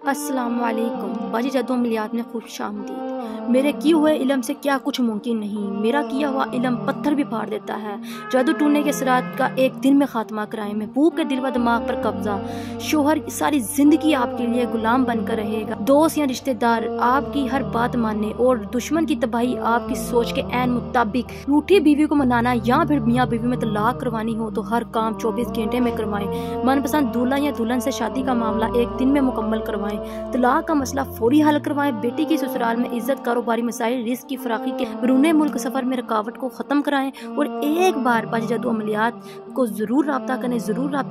अस्सलामुअलैकुम बाजी जादू अमलियात में खुश आमदीद। मेरे किए हुए इल्म से क्या कुछ मुमकिन नहीं, मेरा किया हुआ इल्म पत्थर भी फाड़ देता है। जादू टूटने के सिरात का एक दिन में खात्मा कराएं, महबूब के दिल व दिमाग पर कब्जा। शोहर सारी जिंदगी आपके लिए गुलाम बनकर रहेगा। दोस्त या रिश्तेदार आपकी हर बात माने और दुश्मन की तबाही आपकी सोच के ऐन मुताबिक। रूठी बीवी को मनाना या फिर मियाँ बीवी में तलाक करवानी हो तो हर काम 24 घंटे में करवाएं। मनपसंद दूल्हा या दुल्हन से शादी का मामला एक दिन में मुकम्मल करवाएं। तलाक का मसला फौरी हल करवाएं। बेटी की ससुराल में इज्जत, कारोबारी मसाइल, रिस्क की फराकी के बैरून मुल्क सफर में रुकावट को खत्म कराएं और एक बार बाजी जादू अमलियात को जरूर राब्ता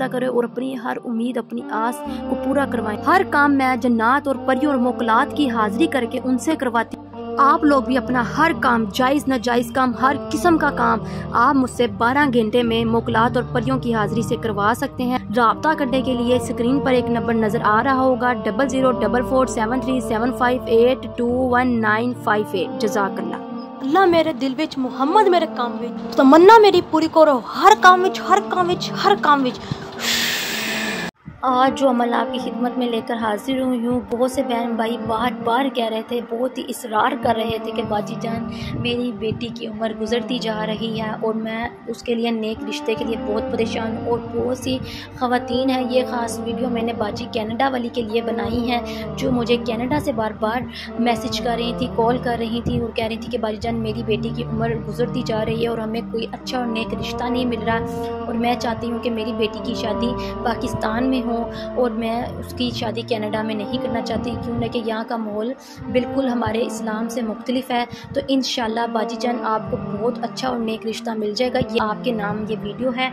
करें और अपनी हर उम्मीद, अपनी आस को पूरा करवाएं। हर काम मैं जन्नात और परियों और मोकलात की हाजिरी करके उनसे करवाती। आप लोग भी अपना हर काम, जायज़ नाजायज़ काम, हर किस्म का काम आप मुझसे 12 घंटे में मोकलात और परियों की हाजिरी से करवा सकते हैं। राब्ता करने के लिए स्क्रीन पर एक नंबर नजर आ रहा होगा 00447375821958। जज़ाकल्लाह। अल्लाह मेरे दिल विच, मुहम्मद मेरे काम विच, तमन्ना मेरी पूरी करो हर काम विच। आज जो अमल आपकी खिदमत में लेकर हाजिर हुई हूँ, बहुत से बहन भाई बार कह रहे थे, बहुत ही इसरार कर रहे थे कि बाजी जान मेरी बेटी की उम्र गुजरती जा रही है और मैं उसके लिए नेक रिश्ते के लिए बहुत परेशान हूँ। और बहुत सी ख़वातीन हैं, ये ख़ास वीडियो मैंने बाजी कनाडा वाली के लिए बनाई है, जो मुझे कनाडा से बार मैसेज कर रही थी, कॉल कर रही थी और कह रही थी कि बाजी जान मेरी बेटी की उम्र गुजरती जा रही है और हमें कोई अच्छा और नेक रिश्ता नहीं मिल रहा और मैं चाहती हूँ कि मेरी बेटी की शादी पाकिस्तान में और मैं उसकी शादी कनाडा में नहीं करना चाहती, क्यों ना कि यहाँ का माहौल बिल्कुल हमारे इस्लाम से मुख्तलिफ है। तो इंशाल्लाह बाजी जान आपको बहुत अच्छा और नेक रिश्ता मिल जाएगा। ये आपके नाम ये वीडियो है,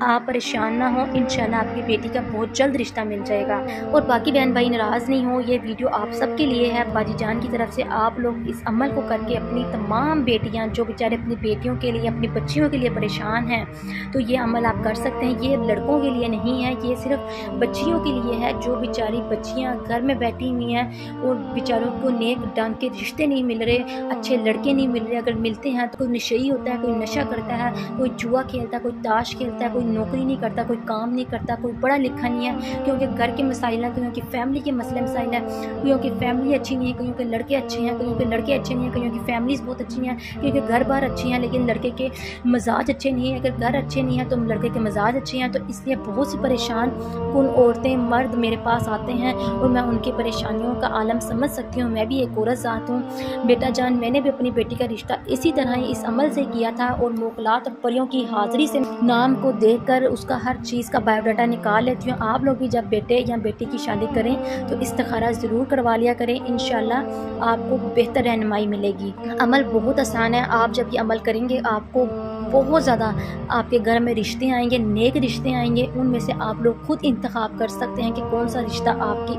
आप परेशान ना हो, इंशाल्लाह आपकी बेटी का बहुत जल्द रिश्ता मिल जाएगा। और बाकी बहन भाई नाराज़ नहीं हो, ये वीडियो आप सबके लिए है। बाजी जान की तरफ से आप लोग इस अमल को करके अपनी तमाम बेटियाँ जो बेचारे अपनी बेटियों के लिए, अपनी बच्चियों के लिए परेशान हैं, तो ये अमल आप कर सकते हैं। ये लड़कों के लिए नहीं है, ये सिर्फ बच्चियों के लिए है, जो बेचारी बच्चियां घर में बैठी हुई हैं और बेचारों को नेक ढंग के रिश्ते नहीं मिल रहे, अच्छे लड़के नहीं मिल रहे। अगर मिलते हैं तो कोई नशेई होता है, कोई नशा करता है, कोई जुआ खेलता है, कोई ताश खेलता है, कोई नौकरी नहीं करता, कोई काम नहीं करता, कोई पढ़ा लिखा नहीं है, क्योंकि घर के मसाइल हैं, क्योंकि फैमिली के मसले मसाइल हैं, क्योंकि फैमिली अच्छी नहीं है, क्योंकि लड़के अच्छे हैं, क्योंकि लड़के अच्छे नहीं हैं, क्योंकि फैमिलीज बहुत अच्छी हैं, क्योंकि घर बार अच्छी हैं लेकिन लड़के के मजाज अच्छे नहीं है। अगर घर अच्छे नहीं है तो लड़के के मजाज अच्छे हैं। तो इसलिए बहुत सी परेशान कुन औरतें, मर्द मेरे पास आते हैं और मैं उनकी परेशानियों का आलम समझ सकती हूँ। मैं भी एक औरत ज़ात हूँ। बेटा जान, मैंने भी अपनी बेटी का रिश्ता इसी तरह ही इस अमल से किया था और मोकलात और परियों की हाजिरी से नाम को देखकर उसका हर चीज़ का बायोडाटा निकाल लेती हूँ। आप लोग भी जब बेटे या बेटी की शादी करें तो इस्तिखारा ज़रूर करवा लिया करें, इंशाल्लाह आपको बेहतर रहनुमाई मिलेगी। अमल बहुत आसान है, आप जब ये अमल करेंगे आपको बहुत ज़्यादा आपके घर में रिश्ते आएंगे, नेक रिश्ते आएंगे। उनमें से आप लोग खुद इंतखाब कर सकते हैं कि कौन सा रिश्ता आपकी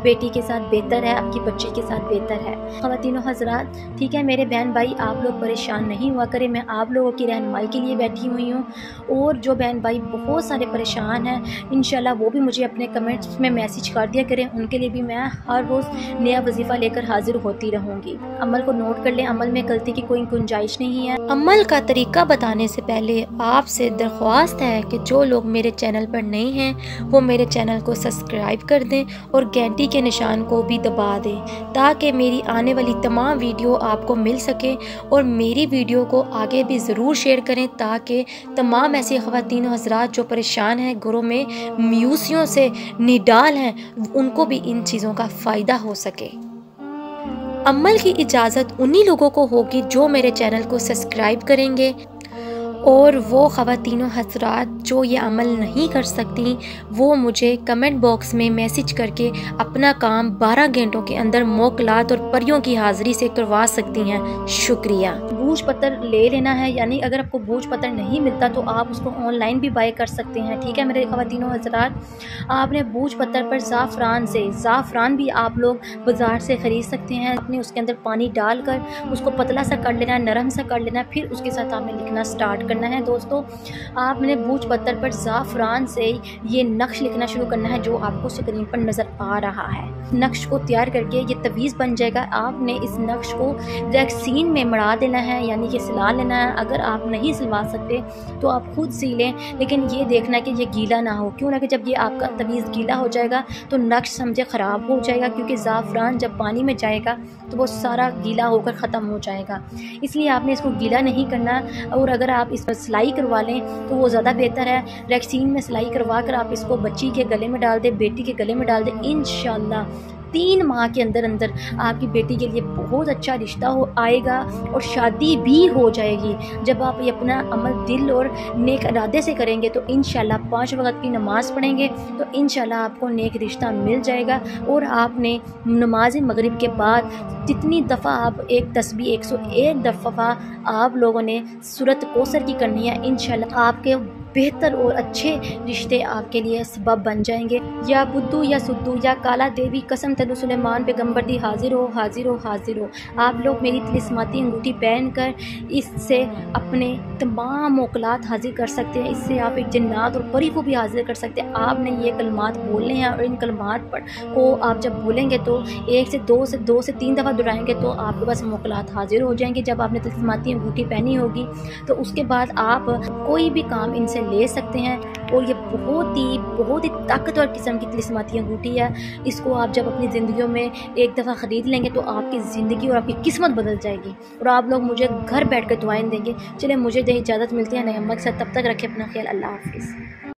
बेटी के साथ बेहतर है, आपकी बच्ची के साथ बेहतर है। ख़वातीनों हज़रात, ठीक है मेरे बहन भाई, आप लोग परेशान नहीं हुआ करें, मैं आप लोगों की रहनुमाई के लिए बैठी हुई हूँ। और जो बहन भाई बहुत सारे परेशान हैं, इंशाल्लाह वो भी मुझे अपने कमेंट्स में मैसेज कर दिया करें, उनके लिए भी मैं हर रोज़ नया वजीफ़ा लेकर हाजिर होती रहूँगी। अमल को नोट कर लें, अमल में गलती की कोई गुंजाइश नहीं है। अमल का तरीका बताने से पहले आपसे दरख्वास्त है कि जो लोग मेरे चैनल पर नए हैं वो मेरे चैनल को सब्सक्राइब कर दें और घंटी के निशान को भी दबा दें, ताकि मेरी आने वाली तमाम वीडियो आपको मिल सके। और मेरी वीडियो को आगे भी ज़रूर शेयर करें, ताकि तमाम ऐसी ख़वातीन हज़रात जो परेशान हैं, घरों में म्यूसियों से निडाल हैं, उनको भी इन चीज़ों का फ़ायदा हो सके। अमल की इजाज़त उन्हीं लोगों को होगी जो मेरे चैनल को सब्सक्राइब करेंगे, और वो ख़वातीनों हज़रात जो ये अमल नहीं कर सकती वो मुझे कमेंट बॉक्स में मैसेज करके अपना काम 12 घंटों के अंदर मोकलात और परियों की हाज़िरी से करवा सकती हैं। शुक्रिया। भूज पत्थर ले लेना है, यानी अगर आपको भूज पत्थर नहीं मिलता तो आप उसको ऑनलाइन भी बाय कर सकते हैं। ठीक है मेरे ख़वातीनों हज़रात, आपने भूज पत्थर पर ज़ाफ़रान भी आप लोग बाज़ार से ख़रीद सकते हैं। आपने उसके अंदर पानी डालकर उसको पतला सा कर लेना, नरम सा कर लेना, फिर उसके साथ आपने लिखना स्टार्ट करना है। दोस्तों, आपने भूज पत्थर पर ज़ाफ़रान से ये नक्श लिखना शुरू करना है जो आपको स्क्रीन पर नज़र आ रहा है। नक्श को तैयार करके ये तवीज़ बन जाएगा। आपने इस नक्श को वैक्सीन में मढ़ा देना है है, यानी कि सिला लेना है। अगर आप नहीं सिलवा सकते तो आप खुद सी लें, लेकिन ये देखना कि ये गीला ना हो। क्यों ना कि जब ये आपका तवीज़ गीला हो जाएगा तो नक्श समझे ख़राब हो जाएगा, क्योंकि ज़ाफ़रान जब पानी में जाएगा तो वो सारा गीला होकर ख़त्म हो जाएगा। इसलिए आपने इसको गीला नहीं करना। और अगर आप इस पर सिलाई करवा लें तो वो ज़्यादा बेहतर है। रेक्सीन में सिलाई करवा कर आप इसको बच्ची के गले में डाल दें, बेटी के गले में डाल दें। इंशाल्लाह 3 माह के अंदर अंदर आपकी बेटी के लिए बहुत अच्छा रिश्ता आएगा और शादी भी हो जाएगी। जब आप ये अपना अमल दिल और नेक इरादे से करेंगे तो इंशाल्लाह 5 वक्त की नमाज़ पढ़ेंगे तो इंशाल्लाह आपको नेक रिश्ता मिल जाएगा। और आपने नमाज मगरिब के बाद जितनी दफ़ा आप एक तस्बीह 101 दफ़ा आप लोगों ने सूरत कौसर की करनी है, इंशाल्लाह आपके बेहतर और अच्छे रिश्ते आपके लिए सबब बन जाएंगे। या बुद्धू या सुद्धू या काला देवी कसम तनु सुलेमान पैगंबर दी हाजिर हो हाजिर हो हाजिर हो। आप लोग मेरी तिलिस्माती अंगूठी पहनकर इससे अपने तमाम मौकलात हाजिर कर सकते हैं। इससे आप एक जन्नात और परी को भी हाजिर कर सकते हैं। आपने ये कलमात बोलने हैं और इन कलमात पर को आप जब बोलेंगे तो 1 से 2 से 3 दफ़ा दोहराएंगे तो आपके पास मौकलात हाजिर हो जाएंगे। जब आपने तिलिस्माती अंगूठी पहनी होगी तो उसके बाद आप कोई भी काम इनसे ले सकते हैं। और ये बहुत ही ताकतवर किस्म की तिलिस्माती अंगूठी है। इसको आप जब अपनी ज़िंदगी में एक दफ़ा ख़रीद लेंगे तो आपकी ज़िंदगी और आपकी किस्मत बदल जाएगी और आप लोग मुझे घर बैठ कर दुआएं देंगे। चलिए मुझे इजाज़त मिलती है नए मकसद, तब तक रखें अपना ख्याल। अल्लाह हाफ़िज़।